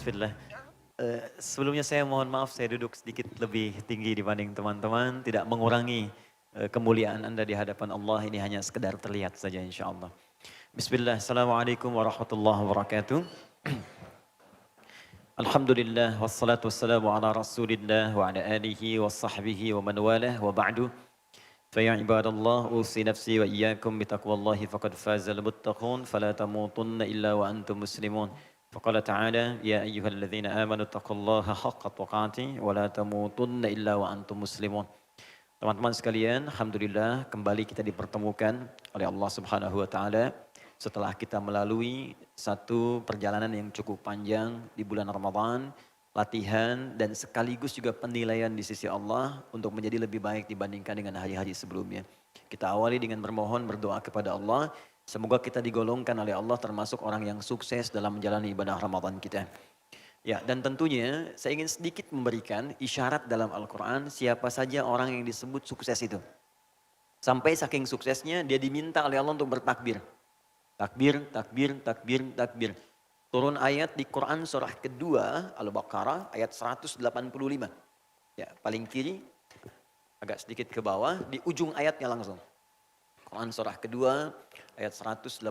Bismillah. Sebelumnya saya mohon maaf saya duduk sedikit lebih tinggi dibanding teman-teman. Tidak mengurangi kemuliaan Anda di hadapan Allah. Ini hanya sekedar terlihat saja insya Allah. Bismillah. Assalamualaikum warahmatullahi wabarakatuh. Alhamdulillah wassalatu wassalamu ala rasulillah wa ala alihi wa sahbihi wa man walah wa ba'du. فيا عباد الله أوصي نفسي وإياكم بتقوى الله فقد فاز المتقون فلا تموتن إلا وأنتم مسلمون فقال تعالى يا أيها الذين آمنوا اتقوا الله حق تقاته ولا تموتن إلا وأنتم مسلمون. Teman-teman sekalian, alhamdulillah kembali kita dipertemukan oleh Allah Subhanahu wa taala setelah kita melalui satu perjalanan yang cukup panjang di bulan Ramadan, latihan dan sekaligus juga penilaian di sisi Allah untuk menjadi lebih baik dibandingkan dengan hari-hari sebelumnya. Kita awali dengan bermohon berdoa kepada Allah, semoga kita digolongkan oleh Allah termasuk orang yang sukses dalam menjalani ibadah Ramadan kita. Ya, dan tentunya saya ingin sedikit memberikan isyarat dalam Al-Quran siapa saja orang yang disebut sukses itu. Sampai saking suksesnya dia diminta oleh Allah untuk bertakbir. Takbir, takbir, takbir, takbir. Turun ayat di Quran surah kedua Al-Baqarah ayat 185. Ya, paling kiri agak sedikit ke bawah di ujung ayatnya langsung. Quran surah kedua ayat 185.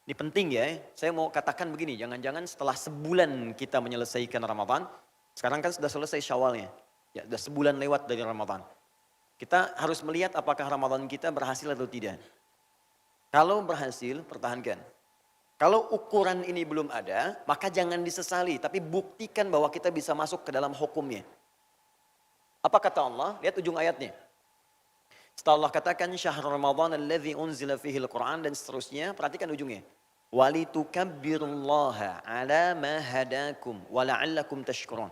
Ini penting ya, saya mau katakan begini, jangan-jangan setelah sebulan kita menyelesaikan Ramadan, sekarang kan sudah selesai Syawalnya. Ya, sudah sebulan lewat dari Ramadan. Kita harus melihat apakah Ramadan kita berhasil atau tidak. Kalau berhasil, pertahankan. Kalau ukuran ini belum ada, maka jangan disesali. Tapi buktikan bahwa kita bisa masuk ke dalam hukumnya. Apa kata Allah? Lihat ujung ayatnya. Setelah Allah katakan, Syahrul Ramadan alladzi unzila fihil Qur'an dan seterusnya. Perhatikan ujungnya. Walitukabbirullaha ala ma hadakum wa la'allakum tashkurun.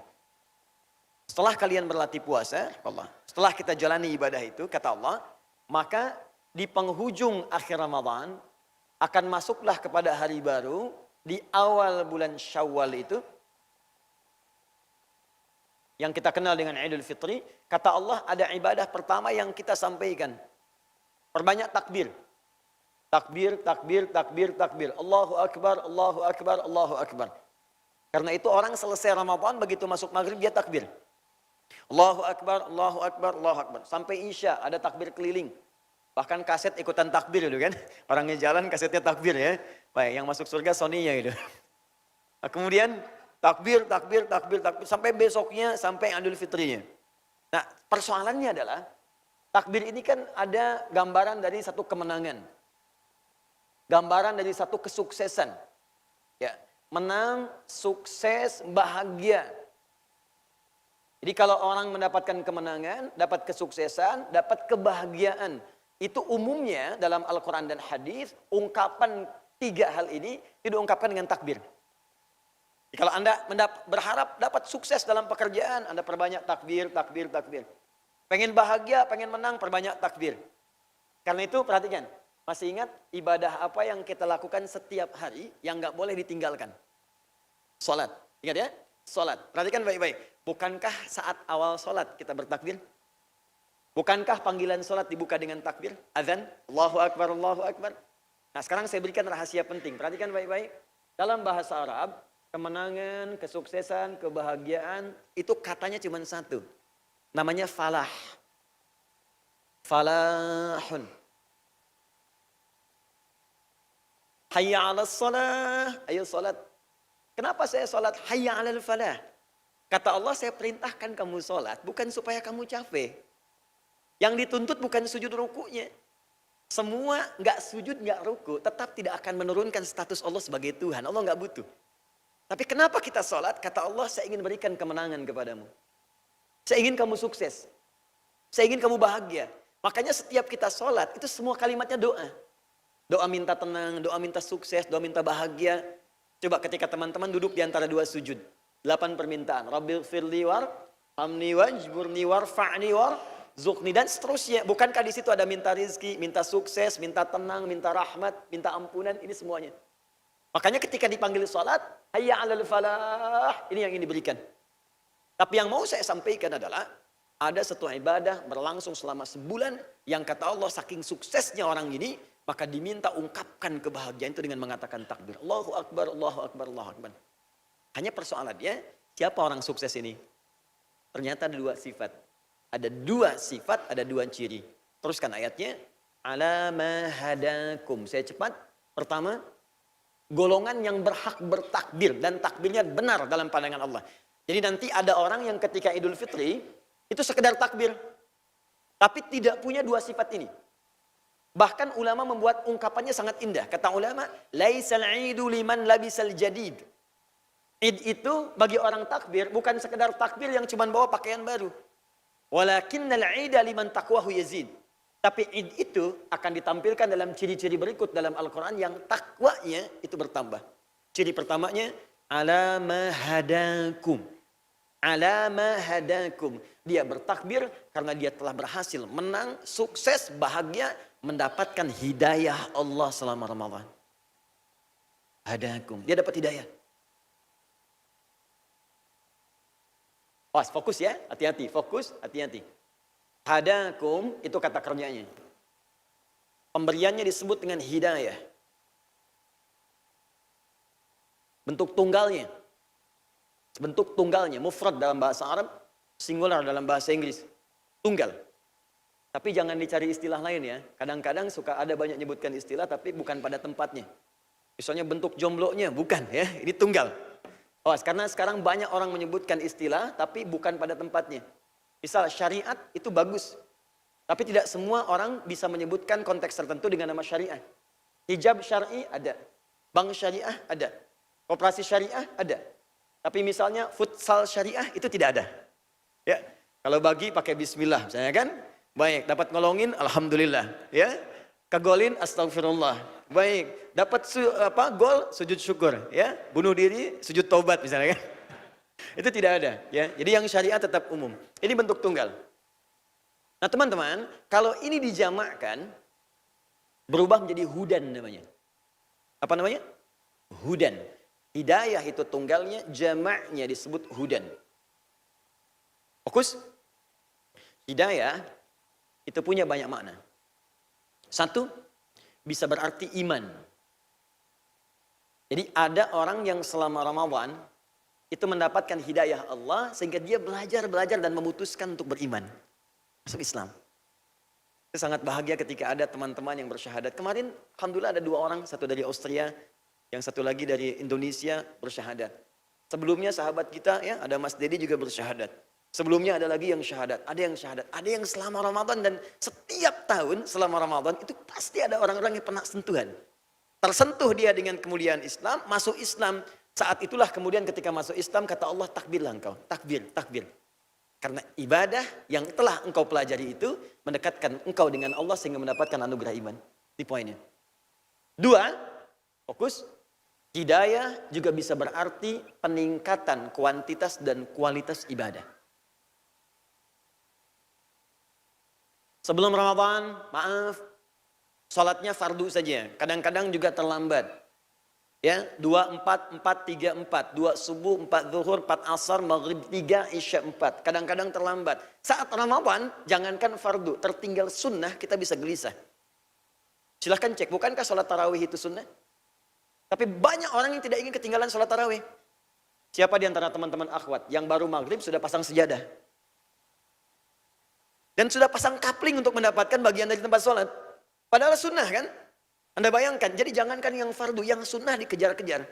Setelah kalian berlatih puasa, Allah. Setelah kita jalani ibadah itu, kata Allah, maka di penghujung akhir Ramadan akan masuklah kepada hari baru di awal bulan Syawal itu yang kita kenal dengan Idul Fitri. Kata Allah ada ibadah pertama yang kita sampaikan. Perbanyak takbir. Takbir, takbir, takbir, takbir. Allahu Akbar, Allahu Akbar, Allahu Akbar. Karena itu orang selesai Ramadan begitu masuk maghrib dia takbir. Allahu Akbar, Allahu Akbar, Allahu Akbar. Sampai Isya ada takbir keliling. Bahkan kaset ikutan takbir itu kan. Orangnya jalan kasetnya takbir ya. Baik, yang masuk surga Sony-nya itu. Nah, kemudian takbir, takbir, takbir, takbir. Sampai besoknya, sampai Idul Fitrinya. Nah, persoalannya adalah takbir ini kan ada gambaran dari satu kemenangan. Gambaran dari satu kesuksesan. Ya, menang, sukses, bahagia. Jadi kalau orang mendapatkan kemenangan, dapat kesuksesan, dapat kebahagiaan. Itu umumnya dalam Al-Quran dan Hadis ungkapan tiga hal ini diungkapkan dengan takbir. Jadi kalau Anda berharap dapat sukses dalam pekerjaan, Anda perbanyak takbir, takbir, takbir. Pengen bahagia, pengen menang, perbanyak takbir. Karena itu perhatikan, masih ingat ibadah apa yang kita lakukan setiap hari yang nggak boleh ditinggalkan? Salat. Ingat ya? Salat. Perhatikan baik-baik. Bukankah saat awal salat kita bertakbir? Bukankah panggilan sholat dibuka dengan takbir? Azan, Allahu Akbar, Allahu Akbar. Nah sekarang saya berikan rahasia penting. Perhatikan baik-baik. Dalam bahasa Arab, kemenangan, kesuksesan, kebahagiaan, itu katanya cuma satu. Namanya falah. Falahun. Hayya ala salah. Ayo sholat. Kenapa saya sholat? Hayya ala falah. Kata Allah, saya perintahkan kamu sholat bukan supaya kamu capek. Yang dituntut bukan sujud rukunya. Semua nggak sujud, nggak ruku, tetap tidak akan menurunkan status Allah sebagai Tuhan. Allah nggak butuh. Tapi kenapa kita sholat? Kata Allah, saya ingin berikan kemenangan kepadamu. Saya ingin kamu sukses. Saya ingin kamu bahagia. Makanya setiap kita sholat, itu semua kalimatnya doa. Doa minta tenang, doa minta sukses, doa minta bahagia. Coba ketika teman-teman duduk di antara dua sujud. 8 permintaan. Rabbil firli war, hamni wajburni war, fa'ni war, Zukni dan seterusnya. Bukankah di situ ada minta rizki, minta sukses, minta tenang, minta rahmat, minta ampunan, ini semuanya. Makanya ketika dipanggil sholat, hayya 'alal falah, ini yang ingin diberikan. Tapi yang mau saya sampaikan adalah ada satu ibadah berlangsung selama sebulan yang kata Allah saking suksesnya orang ini, Maka diminta ungkapkan kebahagiaan itu dengan mengatakan takbir. Allahu Akbar, Allahu Akbar, Allahu Akbar. Hanya persoalannya, siapa orang sukses ini? Ternyata ada dua sifat. Ada dua sifat, ada dua ciri. Teruskan ayatnya. Ala ma hadakum. Saya cepat. Pertama, golongan yang berhak bertakbir. Dan takbirnya benar dalam pandangan Allah. Jadi nanti ada orang yang ketika Idul Fitri, itu sekedar takbir. Tapi tidak punya dua sifat ini. Bahkan ulama membuat ungkapannya sangat indah. Kata ulama, laisal idu liman labisal jadid. Id itu bagi orang takbir bukan sekedar takbir yang cuma bawa pakaian baru. Walakinnal ida liman taqwahu yazid. Tapi id itu akan ditampilkan dalam ciri-ciri berikut dalam Al-Quran yang takwanya itu bertambah. Ciri pertamanya, ala ma hadakum. Ala ma hadakum. Dia bertakbir karena dia telah berhasil menang, sukses, bahagia, mendapatkan hidayah Allah selama Ramadan. Hadakum. Dia dapat hidayah. Awas, fokus ya, hati-hati. Fokus, hati-hati. Hadakum itu kata kerjanya. Pemberiannya disebut dengan hidayah. Bentuk tunggalnya. Bentuk tunggalnya, mufrad dalam bahasa Arab, singular dalam bahasa Inggris. Tunggal. Tapi jangan dicari istilah lain ya. Kadang-kadang suka ada banyak nyebutkan istilah tapi bukan pada tempatnya. Misalnya bentuk jomblonya, bukan ya. Ini tunggal. Oh, karena sekarang banyak orang menyebutkan istilah tapi bukan pada tempatnya. Misal syariat itu bagus. Tapi tidak semua orang bisa menyebutkan konteks tertentu dengan nama syariah. Hijab syar'i ada. Bank syariah ada. Koperasi syariah ada. Tapi misalnya futsal syariah itu tidak ada. Ya. Kalau bagi pakai bismillah misalnya kan. Baik, dapat ngolongin alhamdulillah, ya. Kegolin astagfirullah. Baik, dapat gol sujud syukur, ya. Bunuh diri sujud taubat misalnya kan. Itu tidak ada, ya. Jadi yang syariat tetap umum. Ini bentuk tunggal. Nah, teman-teman, kalau ini dijamakkan berubah menjadi hudan namanya. Apa namanya? Hudan. Hidayah itu tunggalnya, jamaknya disebut hudan. Fokus. Hidayah itu punya banyak makna. Satu, bisa berarti iman. Jadi ada orang yang selama Ramadan itu mendapatkan hidayah Allah sehingga dia belajar dan memutuskan untuk beriman. Masuk Islam. Itu sangat bahagia ketika ada teman-teman yang bersyahadat. Kemarin alhamdulillah ada 2 orang, satu dari Austria, yang satu lagi dari Indonesia bersyahadat. Sebelumnya sahabat kita ya, ada Mas Dedi juga bersyahadat. Sebelumnya ada lagi yang syahadat, ada yang selama Ramadan, dan setiap tahun selama Ramadan itu pasti ada orang-orang yang pernah sentuhan. Tersentuh dia dengan kemuliaan Islam, masuk Islam. Saat itulah kemudian ketika masuk Islam kata Allah, takbirlah engkau, takbir, takbir. Karena ibadah yang telah engkau pelajari itu mendekatkan engkau dengan Allah sehingga mendapatkan anugerah iman. Di poinnya. 2, fokus. Hidayah juga bisa berarti peningkatan kuantitas dan kualitas ibadah. Sebelum Ramadan, maaf, sholatnya fardu saja. Kadang-kadang juga terlambat. Ya, 2, 4, 4, 3, 4. 2 subuh, 4 zuhur, 4 asar, maghrib 3, isya 4. Kadang-kadang terlambat. Saat Ramadan, jangankan fardu, tertinggal sunnah kita bisa gelisah. Silahkan cek, bukankah sholat tarawih itu sunnah? Tapi banyak orang yang tidak ingin ketinggalan sholat tarawih. Siapa di antara teman-teman akhwat yang baru maghrib sudah pasang sejadah? Dan sudah pasang kapling untuk mendapatkan bagian dari tempat sholat. Padahal sunnah kan? Anda bayangkan, jadi jangankan yang fardu, yang sunnah dikejar-kejar.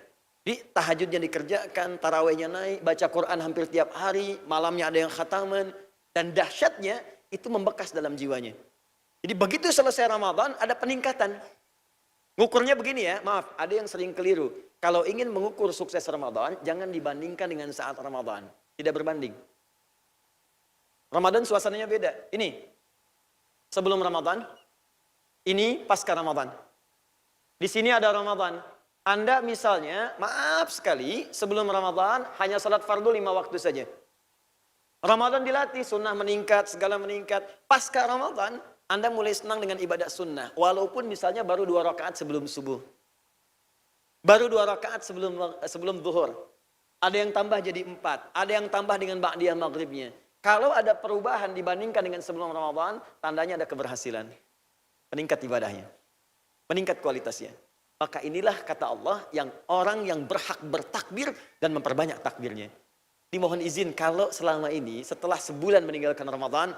Di tahajudnya dikerjakan, tarawihnya naik, baca Quran hampir tiap hari, malamnya ada yang khataman. Dan dahsyatnya, itu membekas dalam jiwanya. Jadi begitu selesai Ramadan, ada peningkatan. Ngukurnya begini ya, maaf, ada yang sering keliru. Kalau ingin mengukur sukses Ramadan, jangan dibandingkan dengan saat Ramadan. Tidak berbanding. Ramadan suasananya beda. Ini sebelum Ramadan, ini pasca Ramadan. Di sini ada Ramadan. Anda misalnya, maaf sekali, sebelum Ramadan hanya salat fardu 5 waktu saja. Ramadan dilatih, sunnah meningkat, segala meningkat. Pasca Ramadan, Anda mulai senang dengan ibadah sunnah. Walaupun misalnya baru 2 rakaat sebelum subuh. Baru 2 rakaat sebelum zuhur. Ada yang tambah jadi 4. Ada yang tambah dengan ba'diyah maghribnya. Kalau ada perubahan dibandingkan dengan sebelum Ramadan, tandanya ada keberhasilan. Meningkat ibadahnya. meningkat kualitasnya. Maka inilah kata Allah yang orang yang berhak bertakbir dan memperbanyak takbirnya. Dimohon izin kalau selama ini setelah sebulan meninggalkan Ramadan,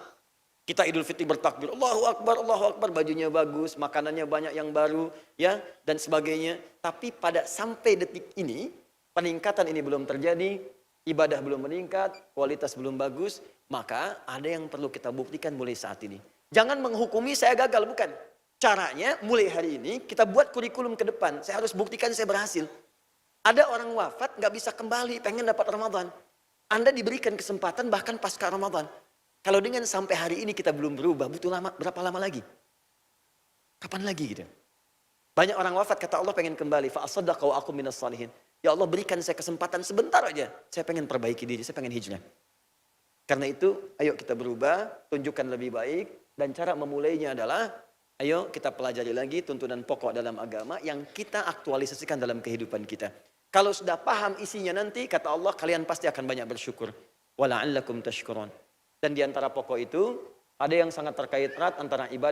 kita Idul Fitri bertakbir, Allahu Akbar, bajunya bagus, makanannya banyak yang baru, ya, dan sebagainya. Tapi pada sampai detik ini, peningkatan ini belum terjadi, ibadah belum meningkat, kualitas belum bagus, maka ada yang perlu kita buktikan mulai saat ini. Jangan menghukumi saya gagal, bukan. Caranya mulai hari ini kita buat kurikulum ke depan. Saya harus buktikan saya berhasil. Ada orang wafat nggak bisa kembali, pengen dapat Ramadan. Anda diberikan kesempatan bahkan pasca Ramadan. Kalau dengan sampai hari ini kita belum berubah, butuh berapa lama lagi? Kapan lagi gitu? Banyak orang wafat kata Allah pengen kembali. Fa'asaddaqa wa aku minas salihin. Ya Allah berikan saya kesempatan sebentar aja. Saya pengen perbaiki diri, saya pengen hijrah. Karena itu ayo kita berubah, tunjukkan lebih baik. Dan cara memulainya adalah ayo kita pelajari lagi tuntunan pokok dalam agama yang kita aktualisasikan dalam kehidupan kita. Kalau sudah paham isinya nanti, kata Allah, kalian pasti akan banyak bersyukur. Wala'allakum tashkurun. Dan di antara pokok itu, ada yang sangat terkait erat antara ibadah